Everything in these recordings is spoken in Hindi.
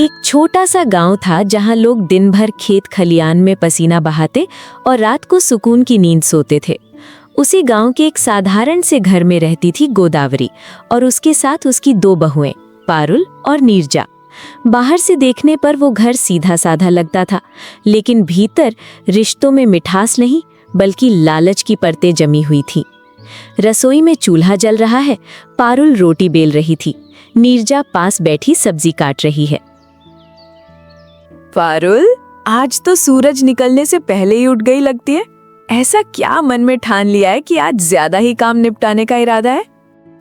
एक छोटा सा गांव था जहां लोग दिन भर खेत खलियान में पसीना बहाते और रात को सुकून की नींद सोते थे। उसी गांव के एक साधारण से घर में रहती थी गोदावरी और उसके साथ उसकी 2 बहुएं, पारुल और नीरजा। बाहर से देखने पर वो घर सीधा साधा लगता था, लेकिन भीतर रिश्तों में मिठास नहीं बल्कि लालच की परतें जमी हुई थी। रसोई में चूल्हा जल रहा है, पारुल रोटी बेल रही थी, नीरजा पास बैठी सब्जी काट रही है। पारुल, आज तो सूरज निकलने से पहले ही उठ गई लगती है। ऐसा क्या मन में ठान लिया है कि आज ज्यादा ही काम निपटाने का इरादा है?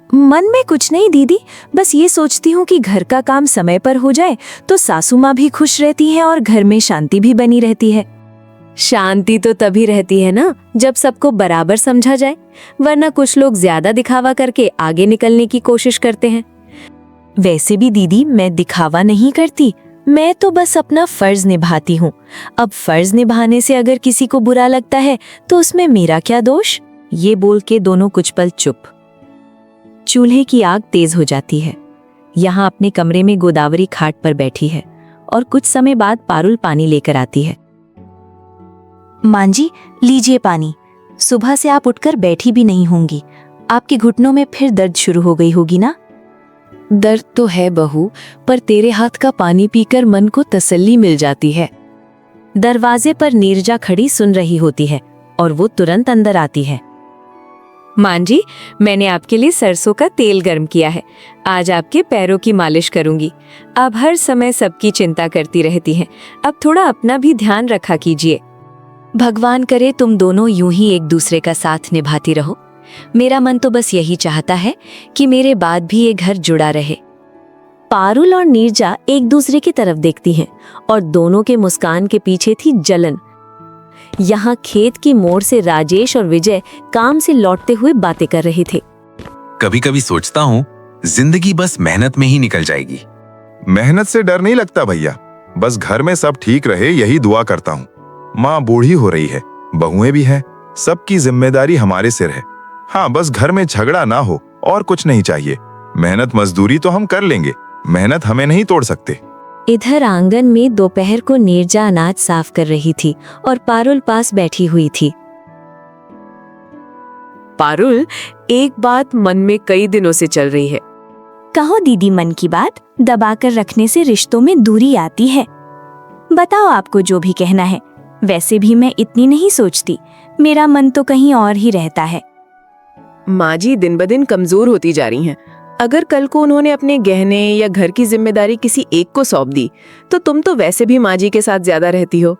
मन में कुछ नहीं दीदी, बस ये सोचती हूँ कि घर का काम समय पर हो जाए तो सासू माँ भी खुश रहती हैं और घर में शांति भी बनी रहती है। शांति तो तभी रहती है ना जब सबको बराबर समझा जाए, वरना कुछ लोग ज्यादा दिखावा करके आगे निकलने की कोशिश करते हैं। वैसे भी दीदी, मैं दिखावा नहीं करती, मैं तो बस अपना फर्ज निभाती हूँ। अब फर्ज निभाने से अगर किसी को बुरा लगता है तो उसमें मेरा क्या दोष? ये बोल के दोनों कुछ पल चुप। चूल्हे की आग तेज हो जाती है। यहाँ अपने कमरे में गोदावरी खाट पर बैठी है और कुछ समय बाद पारुल पानी लेकर आती है। मां जी, लीजिए पानी। सुबह से आप उठकर बैठी भी नहीं होंगी, आपके घुटनों में फिर दर्द शुरू हो गई होगी ना? दर्द तो है बहू, पर तेरे हाथ का पानी पीकर मन को तसल्ली मिल जाती है। दरवाजे पर नीरजा खड़ी सुन रही होती है और वो तुरंत अंदर आती है। मां जी, मैंने आपके लिए सरसों का तेल गर्म किया है, आज आपके पैरों की मालिश करूंगी। आप हर समय सबकी चिंता करती रहती हैं, अब थोड़ा अपना भी ध्यान रखा कीजिए। भगवान करे तुम दोनों यूं ही एक दूसरे का साथ निभाती रहो। मेरा मन तो बस यही चाहता है कि मेरे बाद भी ये घर जुड़ा रहे। पारुल और नीरजा एक दूसरे की तरफ देखती हैं और दोनों के मुस्कान के पीछे थी जलन। यहाँ खेत की मोड़ से राजेश और विजय काम से लौटते हुए बातें कर रहे थे। कभी कभी सोचता हूँ जिंदगी बस मेहनत में ही निकल जाएगी। मेहनत से डर नहीं लगता भैया, बस घर में सब ठीक रहे यही दुआ करता हूँ। माँ बूढ़ी हो रही है, बहुएं भी हैं, सबकी जिम्मेदारी हमारे सिर है। हाँ, बस घर में झगड़ा ना हो और कुछ नहीं चाहिए। मेहनत मजदूरी तो हम कर लेंगे, मेहनत हमें नहीं तोड़ सकते। इधर आंगन में दोपहर को नीरजा अनाज साफ कर रही थी और पारुल पास बैठी हुई थी। पारुल, एक बात मन में कई दिनों से चल रही है। कहो दीदी, मन की बात दबाकर रखने से रिश्तों में दूरी आती है। बताओ आपको जो भी कहना है। वैसे भी मैं इतनी नहीं सोचती, मेरा मन तो कहीं और ही रहता है। माँ जी दिन ब दिन कमजोर होती जा रही हैं। अगर कल को उन्होंने अपने गहने या घर की जिम्मेदारी किसी एक को सौंप दी तो तुम तो वैसे भी माँ जी के साथ ज्यादा रहती हो।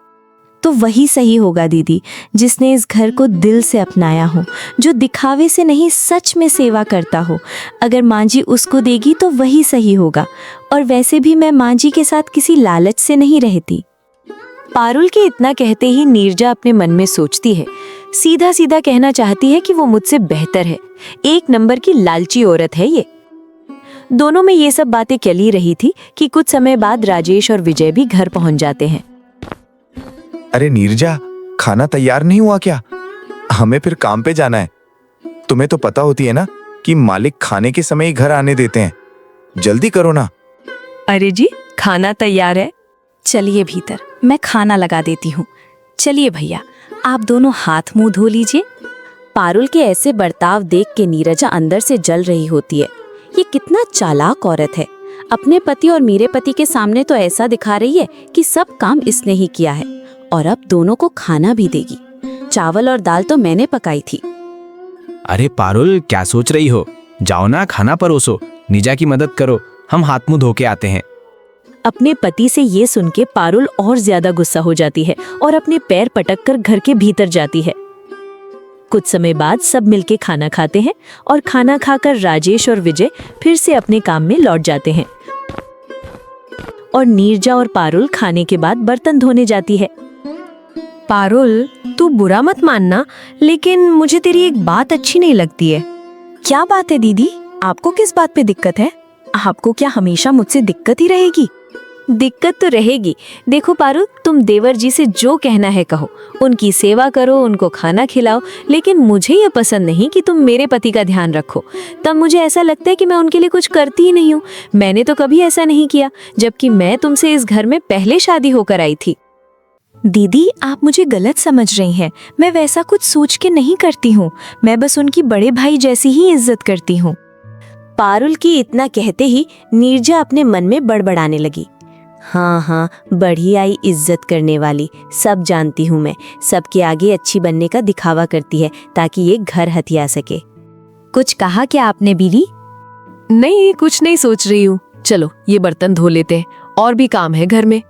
तो वही सही होगा दीदी, जिसने इस घर को दिल से अपनाया हो, जो दिखावे से नहीं सच में सेवा करता हो। अगर माँ जी उसको देगी तो वही सही होगा। और वैसे भी मैं माँ जी के साथ किसी लालच से नहीं रहती। पारुल के इतना कहते ही नीरजा अपने मन में सोचती है, सीधा सीधा कहना चाहती है कि वो मुझसे बेहतर है, 1 नंबर की लालची औरत है ये। दोनों में ये सब बातें चली रही थी कि कुछ समय बाद राजेश और विजय भी घर पहुंच जाते हैं। अरे नीरजा, खाना तैयार नहीं हुआ क्या? हमें फिर काम पे जाना है। तुम्हें तो पता होती है ना कि मालिक खाने के समय ही घर आने देते हैं। जल्दी करो ना। अरे जी, खाना तैयार है। चलिए भीतर, मैं खाना लगा देती हूँ। चलिए भैया, आप दोनों हाथ मुंह धो लीजिए। पारुल के ऐसे बर्ताव देख के नीरजा अंदर से जल रही होती है। ये कितना चालाक औरत है। अपने पति और मेरे पति के सामने तो ऐसा दिखा रही है कि सब काम इसने ही किया है और अब दोनों को खाना भी देगी। चावल और दाल तो मैंने पकाई थी। अरे पारुल, क्या सोच रही हो? जाओ ना, खाना परोसो, नीजा की मदद करो, हम हाथ मुंह धो के आते हैं। अपने पति से ये सुन के पारुल और ज्यादा गुस्सा हो जाती है और अपने पैर पटक कर घर के भीतर जाती है। कुछ समय बाद सब मिलके खाना खाते हैं और खाना खाकर राजेश और विजय फिर से अपने काम में लौट जाते हैं और नीरजा और पारुल खाने के बाद बर्तन धोने जाती है। पारुल, तू बुरा मत मानना, लेकिन मुझे तेरी एक बात अच्छी नहीं लगती है। क्या बात है दीदी? आपको किस बात पे दिक्कत है? आपको क्या हमेशा मुझसे दिक्कत ही रहेगी? दिक्कत तो रहेगी। देखो पारुल, तुम देवर जी से जो कहना है कहो, उनकी सेवा करो, उनको खाना खिलाओ, लेकिन मुझे ये पसंद नहीं कि तुम मेरे पति का ध्यान रखो। तब मुझे ऐसा लगता है कि मैं उनके लिए कुछ करती ही नहीं हूँ। मैंने तो कभी ऐसा नहीं किया, जबकि मैं तुमसे इस घर में पहले शादी होकर आई थी। दीदी, आप मुझे गलत समझ रही हैं। मैं वैसा कुछ सोच के नहीं करती हूँ। मैं बस उनकी बड़े भाई जैसी ही इज्जत करती हूँ। पारुल की इतना कहते ही नीरजा अपने मन में बड़बड़ाने लगी। हाँ हाँ, बढ़ी आई इज्जत करने वाली, सब जानती हूँ मैं। सबके आगे अच्छी बनने का दिखावा करती है ताकि ये घर हथिया सके। कुछ कहा क्या आपने बीवी? नहीं, कुछ नहीं सोच रही हूँ। चलो ये बर्तन धो लेते हैं, और भी काम है घर में।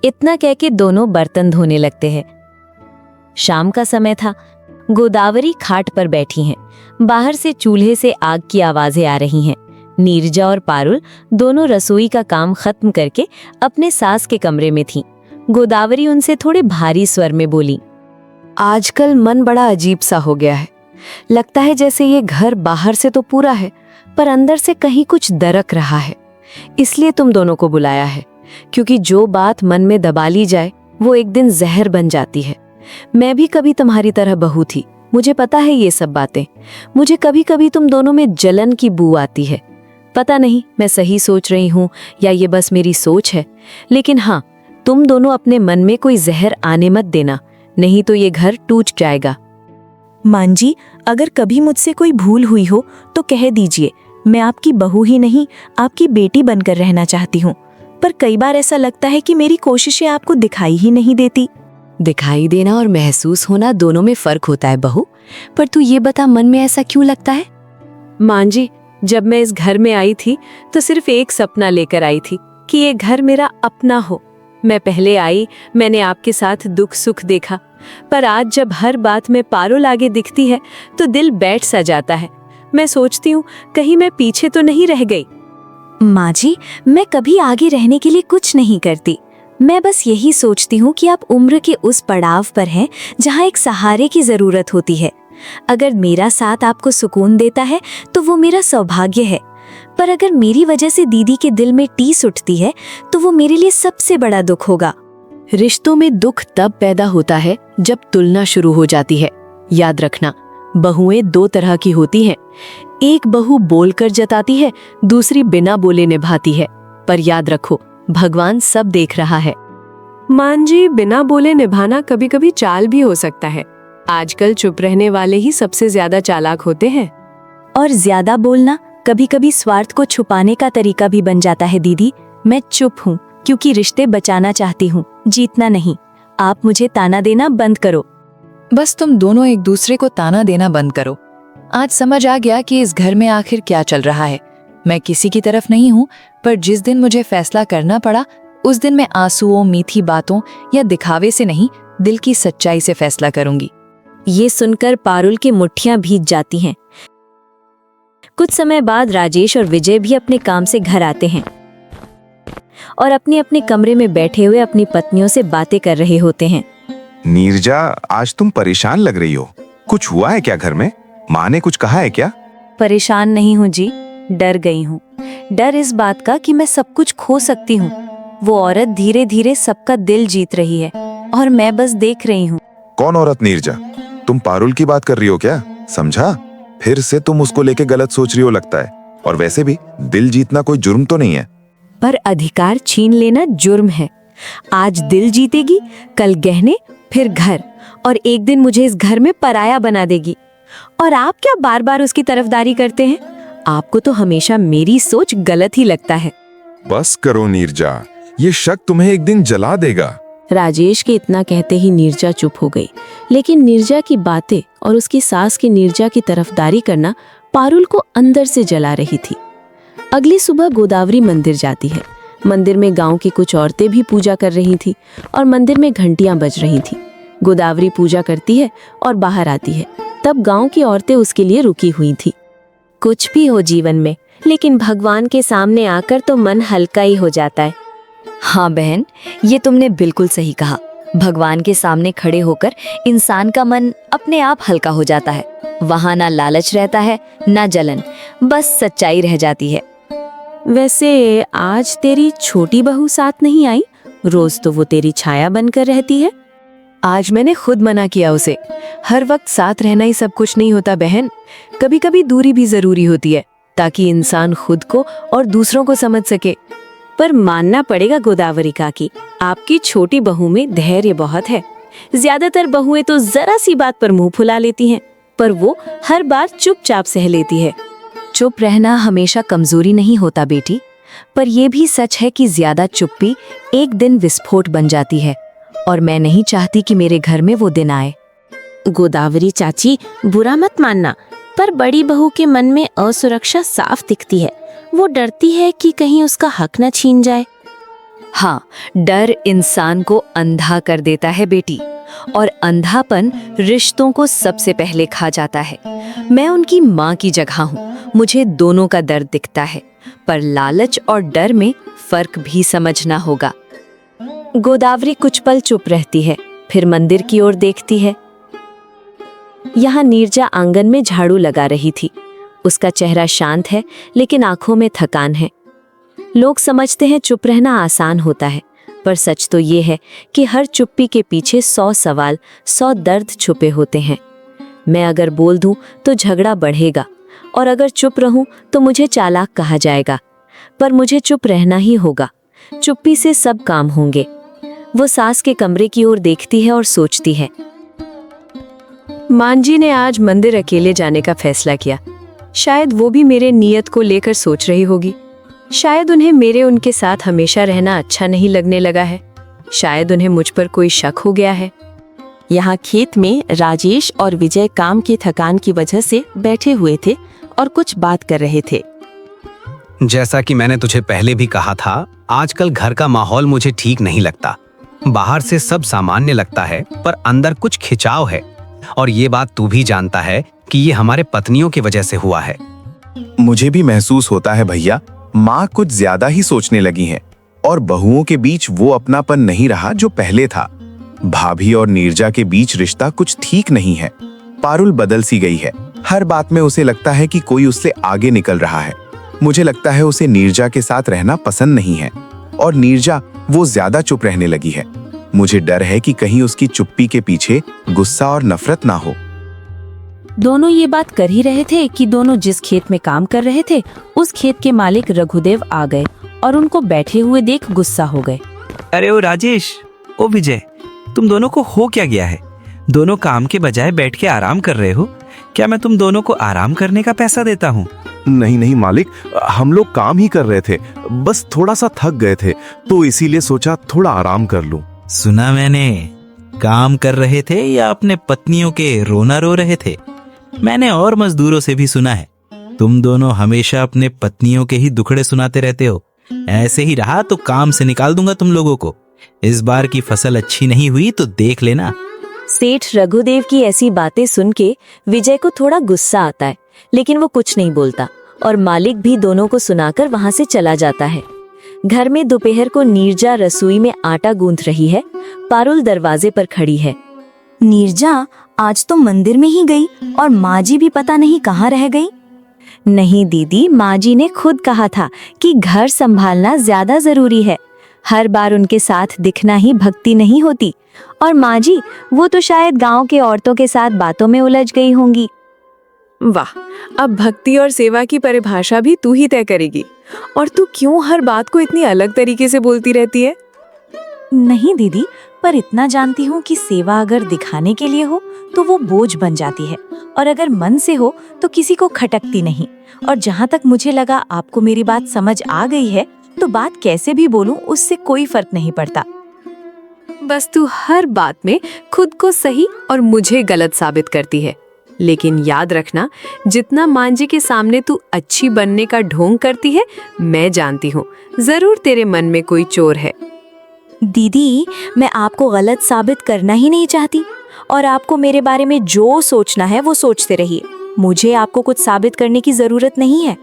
इतना कह के दोनों बर्तन धोने लगते हैं। शाम का समय था। गोदावरी खाट पर बैठी हैं। बाहर से चूल्हे से आग की आवाजें आ रही हैं। नीरजा और पारुल दोनों रसोई का काम खत्म करके अपने सास के कमरे में थीं। गोदावरी उनसे थोड़े भारी स्वर में बोली, आजकल मन बड़ा अजीब सा हो गया है। लगता है जैसे ये घर बाहर से तो पूरा है, पर अंदर से कहीं कुछ दरक रहा है। इसलिए तुम दोनों को बुलाया है, क्योंकि जो बात मन में दबा ली जाए वो एक दिन जहर बन जाती है। मैं भी कभी तुम्हारी तरह बहू थी, मुझे पता है ये सब बातें। मुझे कभी कभी तुम दोनों में जलन की बू आती है। पता नहीं मैं सही सोच रही हूँ या ये बस मेरी सोच है, लेकिन हाँ, तुम दोनों अपने मन में कोई जहर आने मत देना, नहीं तो ये घर टूट जाएगा। मान जी, अगर कभी मुझसे कोई भूल हुई हो तो कह दीजिए। मैं आपकी बहू ही नहीं, आपकी बेटी बनकर रहना चाहती हूँ। पर कई बार ऐसा लगता है कि मेरी कोशिशें आपको दिखाई ही नहीं देती। दिखाई देना और महसूस होना दोनों में फर्क होता है बहू। पर तू ये बता, मन में ऐसा क्यों लगता है? मां जी, जब मैं इस घर में आई थी तो सिर्फ एक सपना लेकर आई थी कि ये घर मेरा अपना हो। मैं पहले आई, मैंने आपके साथ दुख सुख देखा, पर आज जब हर बात में पारुल आगे दिखती है तो दिल बैठ सा जाता है। मैं सोचती हूँ कहीं मैं पीछे तो नहीं रह गई। माँ जी, मैं कभी आगे रहने के लिए कुछ नहीं करती। मैं बस यही सोचती हूँ कि आप उम्र के उस पड़ाव पर हैं जहाँ एक सहारे की जरूरत होती है। अगर मेरा साथ आपको सुकून देता है तो वो मेरा सौभाग्य है, पर अगर मेरी वजह से दीदी के दिल में टीस उठती है तो वो मेरे लिए सबसे बड़ा दुख होगा। रिश्तों में दुख तब पैदा होता है जब तुलना शुरू हो जाती है। याद रखना, बहुएं दो तरह की होती हैं। एक बहू बोलकर जताती है, दूसरी बिना बोले निभाती है। पर याद रखो, भगवान सब देख रहा है। मान जी, बिना बोले निभाना कभी कभी चाल भी हो सकता है। आजकल चुप रहने वाले ही सबसे ज्यादा चालाक होते हैं। और ज्यादा बोलना कभी कभी स्वार्थ को छुपाने का तरीका भी बन जाता है। दीदी, मैं चुप हूँ क्योंकि रिश्ते बचाना चाहती हूँ, जीतना नहीं। आप मुझे ताना देना बंद करो। बस तुम दोनों एक दूसरे को ताना देना बंद करो। आज समझ आ गया कि इस घर में आखिर क्या चल रहा है। मैं किसी की तरफ नहीं हूँ, पर जिस दिन मुझे फैसला करना पड़ा उस दिन मैं आंसुओं, मीठी बातों या दिखावे से नहीं, दिल की सच्चाई से फैसला करूंगी। ये सुनकर पारुल की मुट्ठियां भीग जाती हैं। कुछ समय बाद राजेश और विजय भी अपने काम से घर आते हैं और अपने अपने कमरे में बैठे हुए अपनी पत्नियों से बातें कर रहे होते हैं। नीरजा, आज तुम परेशान लग रही हो। कुछ हुआ है क्या घर में? माँ ने कुछ कहा है क्या? परेशान नहीं हूँ जी, डर गई हूँ। डर इस बात का कि मैं सब कुछ खो सकती हूँ। वो औरत धीरे धीरे सबका दिल जीत रही है और मैं बस देख रही हूँ। कौन औरत नीरजा? तुम पारुल की बात कर रही हो क्या? समझा, फिर से तुम उसको लेके गलत सोच रही हो लगता है। और वैसे भी दिल जीतना कोई जुर्म तो नहीं है। पर अधिकार छीन लेना जुर्म है। आज दिल जीतेगी, कल गहने, फिर घर, और एक दिन मुझे इस घर में पराया बना देगी। और आप क्या बार बार उसकी तरफदारी करते हैं? आपको तो हमेशा मेरी सोच गलत ही लगता है। बस करो नीरजा, ये शक तुम्हें एक दिन जला देगा। राजेश के इतना कहते ही नीरजा चुप हो गई। लेकिन नीरजा की बातें और उसकी सास की नीरजा की तरफदारी करना पारुल को अंदर से जला रही थी। अगली सुबह गोदावरी मंदिर जाती है। मंदिर में गांव की कुछ औरतें भी पूजा कर रही थी और मंदिर में घंटियां बज रही थी। गोदावरी पूजा करती है और बाहर आती है। तब गांव की औरतें उसके लिए रुकी हुई थी। कुछ भी हो जीवन में, लेकिन भगवान के सामने आकर तो मन हल्का ही हो जाता है। हाँ बहन, ये तुमने बिल्कुल सही कहा। भगवान के सामने खड़े होकर इंसान का मन अपने आप हल्का हो जाता है। वहाँ ना लालच रहता है, ना जलन, बस सच्चाई रह जाती है। वैसे आज तेरी छोटी बहू साथ नहीं आई? रोज तो वो तेरी छाया बनकर रहती है। आज मैंने खुद मना किया उसे। हर वक्त साथ रहना ही सब कुछ नहीं होता बहन, कभी कभी दूरी भी जरूरी होती है ताकि इंसान खुद को और दूसरों को समझ सके। पर मानना पड़ेगा गोदावरी काकी, आपकी छोटी बहू में धैर्य बहुत है। ज्यादातर बहुएं तो जरा सी बात पर मुंह फुला लेती हैं, पर वो हर बार चुपचाप सह लेती है। चुप रहना हमेशा कमजोरी नहीं होता बेटी, पर यह भी सच है कि ज्यादा चुप्पी एक दिन विस्फोट बन जाती है, और मैं नहीं चाहती कि मेरे घर में वो दिन आए। गोदावरी चाची, बुरा मत मानना, पर बड़ी बहू के मन में असुरक्षा साफ दिखती है। वो डरती है कि कहीं उसका हक न छीन जाए। हाँ, डर इंसान को अंधा कर देता है बेटी, और अंधापन रिश्तों को सबसे पहले खा जाता है। मैं उनकी माँ की जगह हूँ, मुझे दोनों का दर्द दिखता है, पर लालच और डर में फर्क भी समझना होगा। गोदावरी कुछ पल चुप रहती है, फिर मंदिर की ओर देखती है। यहाँ नीरजा आंगन में झाड़ू लगा रही थी। उसका चेहरा शांत है, लेकिन आंखों में थकान है। लोग समझते हैं चुप रहना आसान होता है, पर सच तो ये है कि हर चुप्पी के पीछे 100 सवाल, 100 दर्द छुपे होते हैं। मैं अगर बोल दूं तो झगड़ा बढ़ेगा, और अगर चुप रहूं तो मुझे चालाक कहा जाएगा। पर मुझे चुप रहना ही होगा, चुप्पी से सब काम होंगे। वो सास के कमरे की ओर देखती है और सोचती है। मांजी ने आज मंदिर अकेले जाने का फैसला किया। शायद वो भी मेरे नियत को लेकर सोच रही होगी। शायद उन्हें मेरे उनके साथ हमेशा रहना अच्छा नहीं लगने लगा है। शायद उन्हें मुझ पर कोई शक हो गया है। यहाँ खेत में राजेश और विजय काम की थकान की वजह से बैठे हुए थे और कुछ बात कर रहे थे। जैसा कि मैंने तुझे पहले भी कहा था, आजकल घर का माहौल मुझे ठीक नहीं लगता। बाहर से सब सामान्य लगता है, पर अंदर कुछ खिंचाव है, और ये बात तू भी जानता है कि ये हमारे पत्नियों की वजह से हुआ है। मुझे भी महसूस होता है भैया, माँ कुछ ज्यादा ही सोचने लगी हैं, और बहुओं के बीच वो अपनापन नहीं रहा जो पहले था। भाभी और नीरजा के बीच रिश्ता कुछ ठीक नहीं है। पारुल बदल सी गई है। हर बात में उसे लगता है कि कोई उससे आगे निकल रहा है। मुझे लगता है उसे नीरजा के साथ रहना पसंद नहीं है, और नीरजा वो ज्यादा चुप रहने लगी है। मुझे डर है कि कहीं उसकी चुप्पी के पीछे गुस्सा और नफरत ना हो। दोनों ये बात कर ही रहे थे कि दोनों जिस खेत में काम कर रहे थे, उस खेत के मालिक रघुदेव आ गए और उनको बैठे हुए देख गुस्सा हो गए। अरे ओ राजेश, ओ विजय, तुम दोनों को हो क्या गया है? दोनों काम के बजाय बैठ के आराम कर रहे हो। क्या मैं तुम दोनों को आराम करने का पैसा देता हूँ? नहीं नहीं मालिक, हम लोग काम ही कर रहे थे, बस थोड़ा सा थक गए थे, तो इसीलिए सोचा थोड़ा आराम कर लूं। सुना मैंने, काम कर रहे थे या अपने पत्नियों के रोना रो रहे थे? मैंने और मजदूरों से भी सुना है, तुम दोनों हमेशा अपने पत्नियों के ही दुखड़े सुनाते रहते हो। ऐसे ही रहा तो काम से निकाल दूंगा तुम लोगों को। इस बार की फसल अच्छी नहीं हुई तो देख लेना। सेठ रघुदेव की ऐसी बातें सुन के विजय को थोड़ा गुस्सा आता है, लेकिन वो कुछ नहीं बोलता, और मालिक भी दोनों को सुनाकर वहां से चला जाता है। घर में दोपहर को नीरजा रसोई में आटा गूंथ रही है। पारुल दरवाजे पर खड़ी है। नीरजा आज तो मंदिर में ही गई, और माँ जी भी पता नहीं कहाँ रह गई। नहीं दीदी, माँ जी ने खुद कहा था कि घर संभालना ज्यादा जरूरी है। हर बार उनके साथ दिखना ही भक्ति नहीं होती। और माँ जी, वो तो शायद गांव के औरतों के साथ बातों में उलझ गई होंगी। वाह, अब भक्ति और सेवा की परिभाषा भी तू ही तय करेगी। और तू क्यों हर बात को इतनी अलग तरीके से बोलती रहती है? नहीं दीदी, पर इतना जानती हूँ कि सेवा अगर दिखाने के लिए हो तो वो बोझ बन जाती है, और अगर मन से हो तो किसी को खटकती नहीं। और जहाँ तक मुझे लगा आपको मेरी बात समझ आ गई है, तो बात कैसे भी बोलूं उससे कोई फर्क नहीं पड़ता। बस तू हर बात में खुद को सही और मुझे गलत साबित करती है। लेकिन याद रखना, जितना मांझी के सामने तू अच्छी बनने का ढोंग करती है, मैं जानती हूँ जरूर तेरे मन में कोई चोर है। दीदी, मैं आपको गलत साबित करना ही नहीं चाहती, और आपको मेरे बारे में जो सोचना है वो सोचते रहिए। मुझे आपको कुछ साबित करने की जरूरत नहीं है।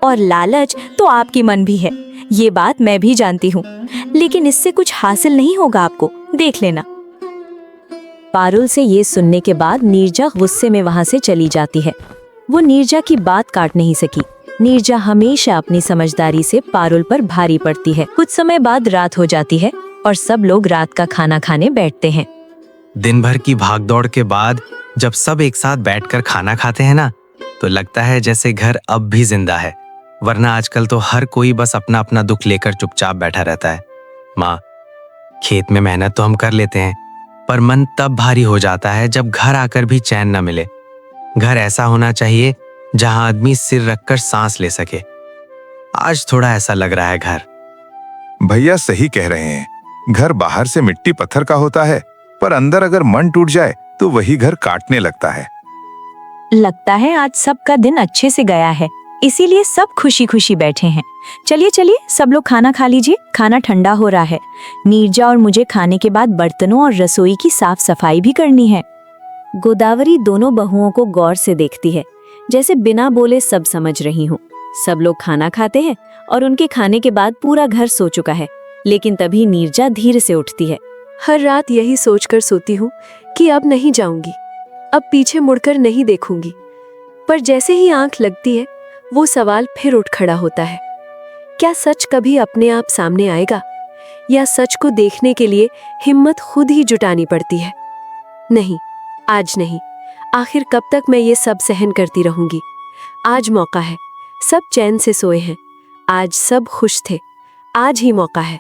और लालच तो आपकी मन भी है, ये बात मैं भी जानती हूँ, लेकिन इससे कुछ हासिल नहीं होगा आपको, देख लेना। पारुल से ये सुनने के बाद नीरजा गुस्से में वहां से चली जाती है। वो नीरजा की बात काट नहीं सकी, नीरजा हमेशा अपनी समझदारी से पारुल पर भारी पड़ती है। कुछ समय बाद रात हो जाती है और सब लोग रात का खाना खाने बैठते हैं। दिन भर की भागदौड़ के बाद जब सब एक साथ बैठकर खाना खाते हैं ना, तो लगता है जैसे घर अब भी जिंदा है। वरना आजकल तो हर कोई बस अपना अपना दुख लेकर चुपचाप बैठा रहता है। माँ, खेत में मेहनत तो हम कर लेते हैं, पर मन तब भारी हो जाता है जब घर आकर भी चैन न मिले। घर ऐसा होना चाहिए जहां आदमी सिर रखकर सांस ले सके। आज थोड़ा ऐसा लग रहा है घर। भैया सही कह रहे हैं। घर बाहर से मिट्टी पत्थर का होता है, पर अंदर अगर मन टूट जाए तो वही घर काटने लगता है। लगता है आज सबका दिन अच्छे से गया है, इसीलिए सब खुशी खुशी बैठे हैं। चलिए चलिए सब लोग खाना खा लीजिए, खाना ठंडा हो रहा है। नीरजा और मुझे खाने के बाद बर्तनों और रसोई की साफ सफाई भी करनी है। गोदावरी दोनों बहुओं को गौर से देखती है, जैसे बिना बोले सब समझ रही हूँ। सब लोग खाना खाते हैं और उनके खाने के बाद पूरा घर सो चुका है, लेकिन तभी नीरजा धीरे से उठती है। हर रात यही सोचकर सोती हूँ कि अब नहीं जाऊंगी, अब पीछे मुड़कर नहीं देखूंगी। पर जैसे ही आंख लगती है, वो सवाल फिर उठ खड़ा होता है, क्या सच कभी अपने आप सामने आएगा, या सच को देखने के लिए हिम्मत खुद ही जुटानी पड़ती है? नहीं, आज नहीं। आखिर कब तक मैं ये सब सहन करती रहूंगी? आज मौका है। सब चैन से सोए हैं, आज सब खुश थे, आज ही मौका है।